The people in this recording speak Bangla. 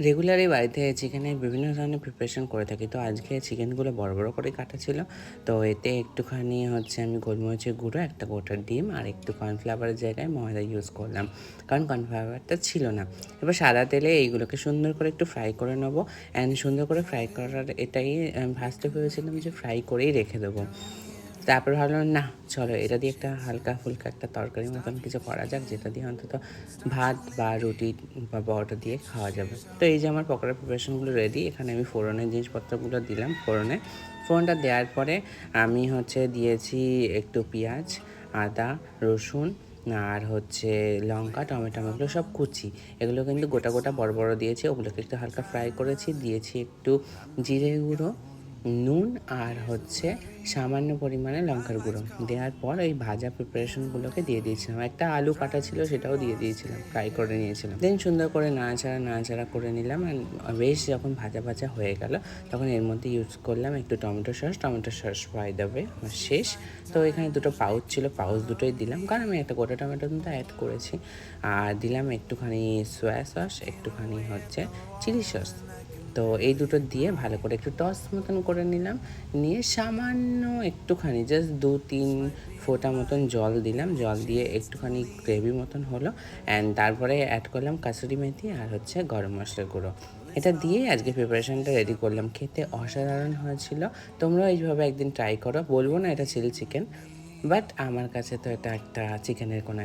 রেগুলারই বাড়িতে চিকেনের বিভিন্ন ধরনের প্রিপারেশন করে থাকি। তো আজকে চিকেনগুলো বড়, বড় করে কাটা ছিল। তো এতে একটুখানি আমি গোলমরিচের গুঁড়ো, একটা গোটা ডিম আর একটু কর্নফ্লাওয়ারের জায়গায় ময়দা ইউজ করলাম। কারণ কর্নফ্লাওয়ারটা ছিল না। এবার সাদা তেলে এইগুলোকে সুন্দর করে একটু ফ্রাই করে নেবো। অ্যান্ড সুন্দর করে ফ্রাই করার এটাই ফার্স্টে ভেবেছিলাম যে ফ্রাই করেই রেখে দেবো। তারপর ভাবলাম না, চলো এটা দিয়ে একটা হালকা-ফুলকা একটা তরকারির মতন কিছু করা যাক, যেটা দিয়ে অন্তত ভাত বা রুটি বা পরোটা দিয়ে খাওয়া যাবে। তো এই যে আমার পকোড়ার প্রিপারেশনগুলো রেডি। এখানে আমি ফোড়নের জিনিসপত্রগুলো দিলাম ফোড়নে। ফোড়নটা দেওয়ার পরে আমি দিয়েছি একটু পেঁয়াজ, আদা, রসুন আর লঙ্কা, টমেটো এগুলো সব কুচি। এগুলো কিন্তু গোটা, গোটা বড়, বড় দিয়েছি। ওগুলোকে একটু হালকা ফ্রাই করেছি। দিয়েছি একটু জিরে গুঁড়ো, নুন আর সামান্য পরিমাণে লঙ্কার গুঁড়ো। দেওয়ার পর এই ভাজা প্রিপারেশনগুলোকে দিয়ে দিয়েছিলাম। একটা আলু কাটা ছিল, সেটাও দিয়ে দিয়েছিলাম, ফ্রাই করে নিয়েছিলাম। দেন সুন্দর করে নাড়াচাড়া করে নিলাম। অ্যান্ড বেশ যখন ভাজা ভাজা হয়ে গেল, তখন এর মধ্যে ইউজ করলাম একটু tomato sauce by the way আমার শেষ। তো এখানে দুটো পাউচ ছিল, পাউচ দুটোই দিলাম, কারণ আমি একটা গোটা টমেটো কিন্তু অ্যাড করেছি। আর দিলাম একটুখানি সোয়া সস, একটুখানি চিলি সস। তো এই দুটো দিয়ে ভালো করে একটু টস মতন করে নিলাম। নিয়ে সামান্য একটুখানি জাস্ট ২-৩ ফোঁটা মতন জল দিলাম। জল দিয়ে একটুখানি গ্রেভি মতন হলো। অ্যান্ড তারপরে অ্যাড করলাম কাসুরি মেথি আর গরম মশলার গুঁড়ো। এটা দিয়েই আজকে প্রিপারেশনটা রেডি করলাম। খেতে অসাধারণ হয়েছিল। তোমরাও এইভাবে একদিন ট্রাই করো। বলবো না এটা চিলি চিকেন, বাট আমার কাছে তো এটা একটা চিকেনের কোনো